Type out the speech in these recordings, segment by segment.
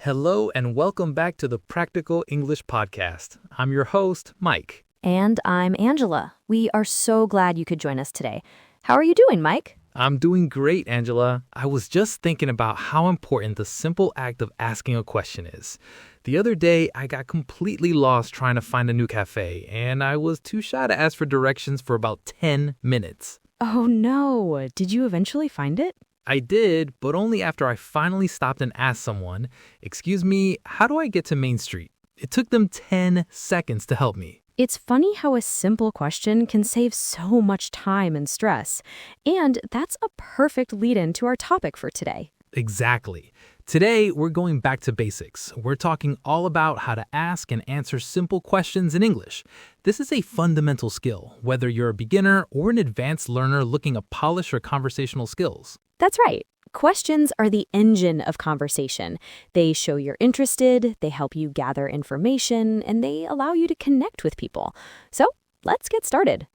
Hello and welcome back to the Practical English Podcast. I'm your host, Mike. And I'm Angela. We are so glad you could join us today. How are you doing, Mike? I'm doing great, Angela. I was just thinking about how important the simple act of asking a question is. The other day, I got completely lost trying to find a new cafe, and I was too shy to ask for directions for about 10 minutes. Oh no, did you eventually find it? I did, but only after I finally stopped and asked someone, "Excuse me, how do I get to Main Street?" It took them 10 seconds to help me. It's funny how a simple question can save so much time and stress. And that's a perfect lead-in to our topic for today. Exactly. Today, we're going back to basics. We're talking all about how to ask and answer simple questions in English. This is a fundamental skill, whether you're a beginner or an advanced learner looking to polish your conversational skills. That's right. Questions are the engine of conversation. They show you're interested, they help you gather information, and they allow you to connect with people. So let's get started.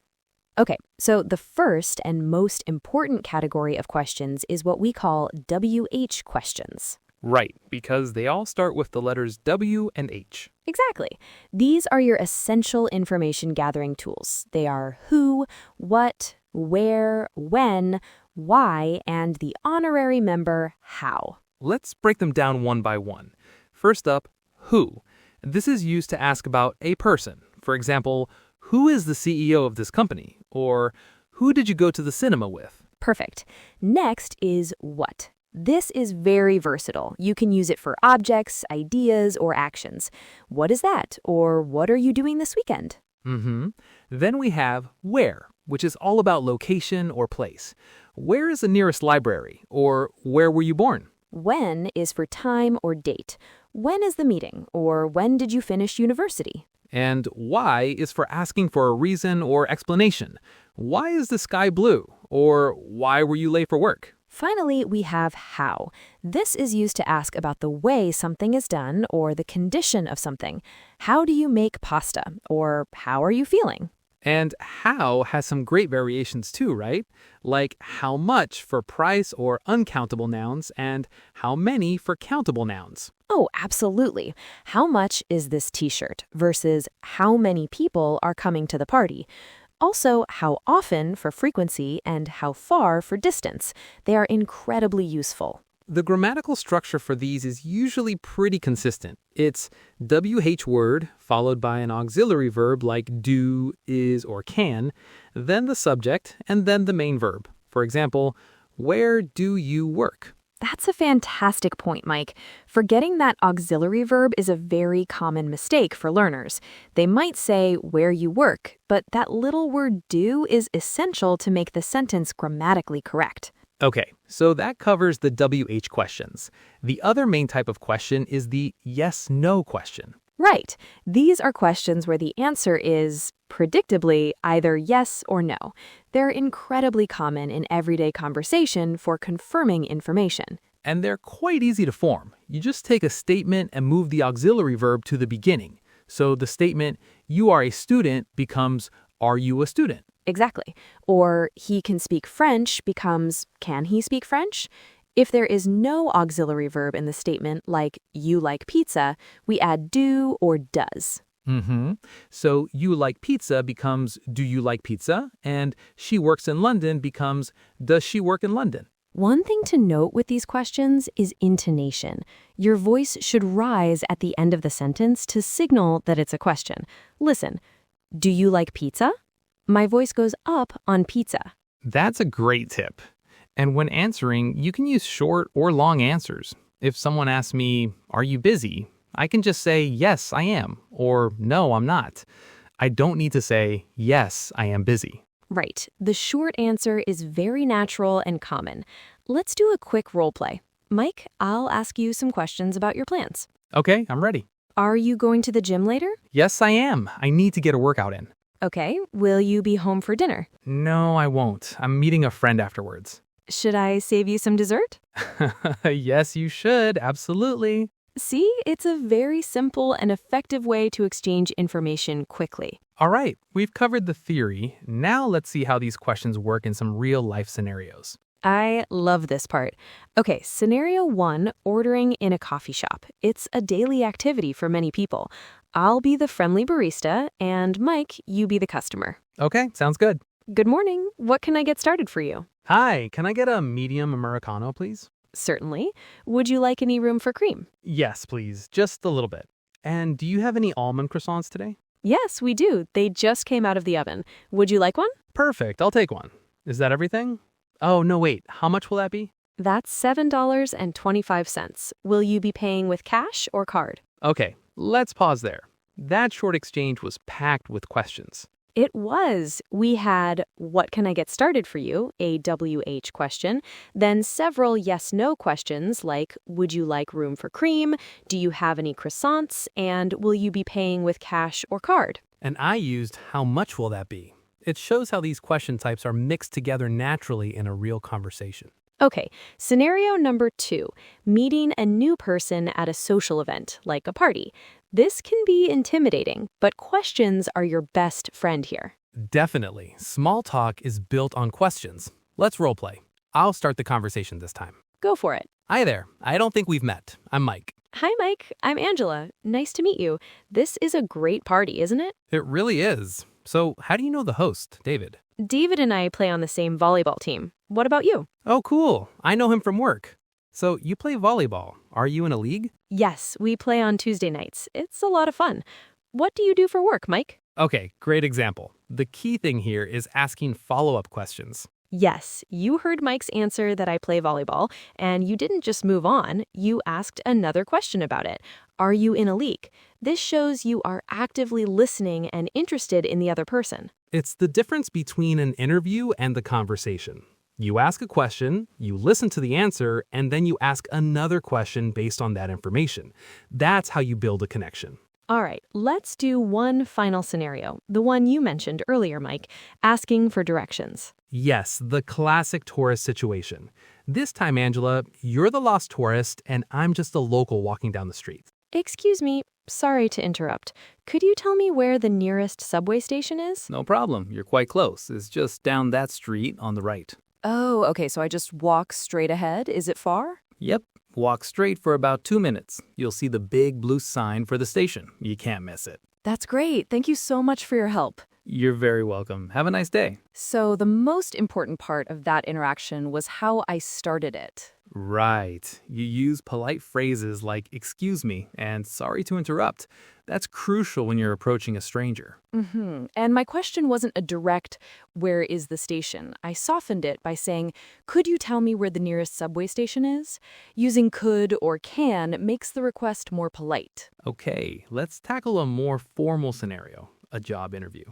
Okay, so the first and most important category of questions is what we call WH questions. Right, because they all start with the letters W and H. Exactly. These are your essential information gathering tools. They are who, what, where, when, why, and the honorary member how. Let's break them down one by one. First up, who. This is used to ask about a person. For example, who is the CEO of this company? Or who did you go to the cinema with? Perfect. Next is what. This is very versatile. You can use it for objects, ideas, or actions. What is that? Or what are you doing this weekend? Then we have where, which is all about location or place. Where is the nearest library? Or where were you born? When is for time or date. When is the meeting? Or when did you finish university? And why is for asking for a reason or explanation. Why is the sky blue? Or why were you late for work? Finally, we have how. This is used to ask about the way something is done or the condition of something. How do you make pasta? Or how are you feeling? And how has some great variations too, right? Like how much for price or uncountable nouns and how many for countable nouns. Oh, absolutely. How much is this t-shirt versus how many people are coming to the party? Also, how often for frequency and how far for distance. They are incredibly useful. The grammatical structure for these is usually pretty consistent. It's WH word followed by an auxiliary verb like do, is, or can, then the subject, and then the main verb. For example, where do you work? That's a fantastic point, Mike. Forgetting that auxiliary verb is a very common mistake for learners. They might say where you work, but that little word do is essential to make the sentence grammatically correct. Okay, so that covers the WH questions. The other main type of question is the yes-no question. Right. These are questions where the answer is, predictably, either yes or no. They're incredibly common in everyday conversation for confirming information. And they're quite easy to form. You just take a statement and move the auxiliary verb to the beginning. So the statement, you are a student, becomes, are you a student? Exactly. Or he can speak French becomes, can he speak French? If there is no auxiliary verb in the statement, like you like pizza, we add do or does. So you like pizza becomes do you like pizza? And she works in London becomes does she work in London? One thing to note with these questions is intonation. Your voice should rise at the end of the sentence to signal that it's a question. Listen, do you like pizza? My voice goes up on pizza. That's a great tip. And when answering, you can use short or long answers. If someone asks me, are you busy? I can just say, yes, I am, or no, I'm not. I don't need to say, yes, I am busy. Right. The short answer is very natural and common. Let's do a quick role play. Mike, I'll ask you some questions about your plans. Okay, I'm ready. Are you going to the gym later? Yes, I am. I need to get a workout in. Okay. Will you be home for dinner? No, I won't. I'm meeting a friend afterwards. Should I save you some dessert? Yes, you should. Absolutely. See, it's a very simple and effective way to exchange information quickly. All right, we've covered the theory. Now let's see how these questions work in some real-life scenarios. I love this part. Okay, scenario 1, ordering in a coffee shop. It's a daily activity for many people. I'll be the friendly barista, and Mike, you be the customer. Okay, sounds good. Good morning. What can I get started for you? Hi, can I get a medium Americano, please? Certainly. Would you like any room for cream? Yes, please. Just a little bit. And do you have any almond croissants today? Yes, we do. They just came out of the oven. Would you like one? Perfect. I'll take one. Is that everything? Oh, no, wait. How much will that be? That's $7.25. Will you be paying with cash or card? Okay, let's pause there. That short exchange was packed with questions. It was. We had, what can I get started for you? A WH question. Then several yes-no questions like, would you like room for cream? Do you have any croissants? And will you be paying with cash or card? And I used how much will that be? It shows how these question types are mixed together naturally in a real conversation. Okay, scenario number 2, meeting a new person at a social event, like a party. This can be intimidating, but questions are your best friend here. Definitely. Small talk is built on questions. Let's roleplay. I'll start the conversation this time. Go for it. Hi there. I don't think we've met. I'm Mike. Hi, Mike. I'm Angela. Nice to meet you. This is a great party, isn't it? It really is. So, how do you know the host, David? David and I play on the same volleyball team. What about you? Oh, cool. I know him from work. So, you play volleyball. Are you in a league? Yes, we play on Tuesday nights. It's a lot of fun. What do you do for work, Mike? Okay, great example. The key thing here is asking follow-up questions. Yes, you heard Mike's answer that I play volleyball, and you didn't just move on. You asked another question about it. Are you in a league? This shows you are actively listening and interested in the other person. It's the difference between an interview and the conversation. You ask a question, you listen to the answer, and then you ask another question based on that information. That's how you build a connection. All right, let's do one final scenario, the one you mentioned earlier, Mike, asking for directions. Yes, the classic tourist situation. This time, Angela, you're the lost tourist, and I'm just a local walking down the street. Excuse me, sorry to interrupt. Could you tell me where the nearest subway station is? No problem. You're quite close. It's just down that street on the right. Oh, okay, so I just walk straight ahead. Is it far? Yep. Walk straight for about 2 minutes. You'll see the big blue sign for the station. You can't miss it. That's great. Thank you so much for your help. You're very welcome. Have a nice day. So the most important part of that interaction was how I started it. Right. You use polite phrases like excuse me and sorry to interrupt. That's crucial when you're approaching a stranger. And my question wasn't a direct, where is the station? I softened it by saying, could you tell me where the nearest subway station is? Using could or can makes the request more polite. Okay, let's tackle a more formal scenario, a job interview.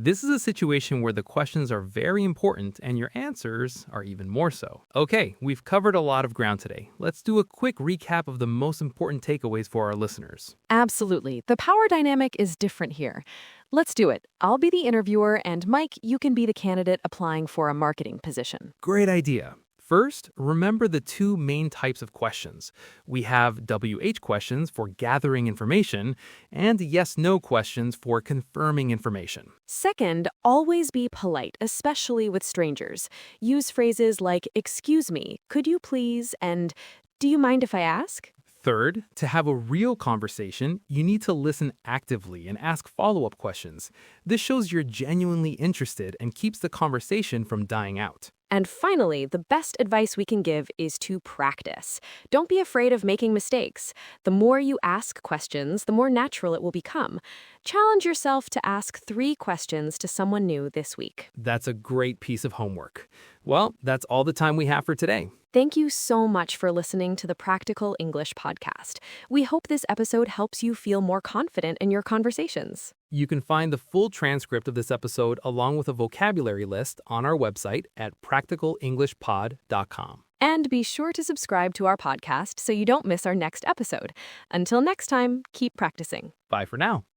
This is a situation where the questions are very important and your answers are even more so. Okay, we've covered a lot of ground today. Let's do a quick recap of the most important takeaways for our listeners. Absolutely. The power dynamic is different here. Let's do it. I'll be the interviewer, and Mike, you can be the candidate applying for a marketing position. Great idea. First, remember the two main types of questions. We have WH questions for gathering information and yes-no questions for confirming information. Second, always be polite, especially with strangers. Use phrases like, excuse me, could you please, and do you mind if I ask? Third, to have a real conversation, you need to listen actively and ask follow-up questions. This shows you're genuinely interested and keeps the conversation from dying out. And finally, the best advice we can give is to practice. Don't be afraid of making mistakes. The more you ask questions, the more natural it will become. Challenge yourself to ask 3 questions to someone new this week. That's a great piece of homework. Well, that's all the time we have for today. Thank you so much for listening to the Practical English podcast. We hope this episode helps you feel more confident in your conversations. You can find the full transcript of this episode along with a vocabulary list on our website at practicalenglishpod.com. And be sure to subscribe to our podcast so you don't miss our next episode. Until next time, keep practicing. Bye for now.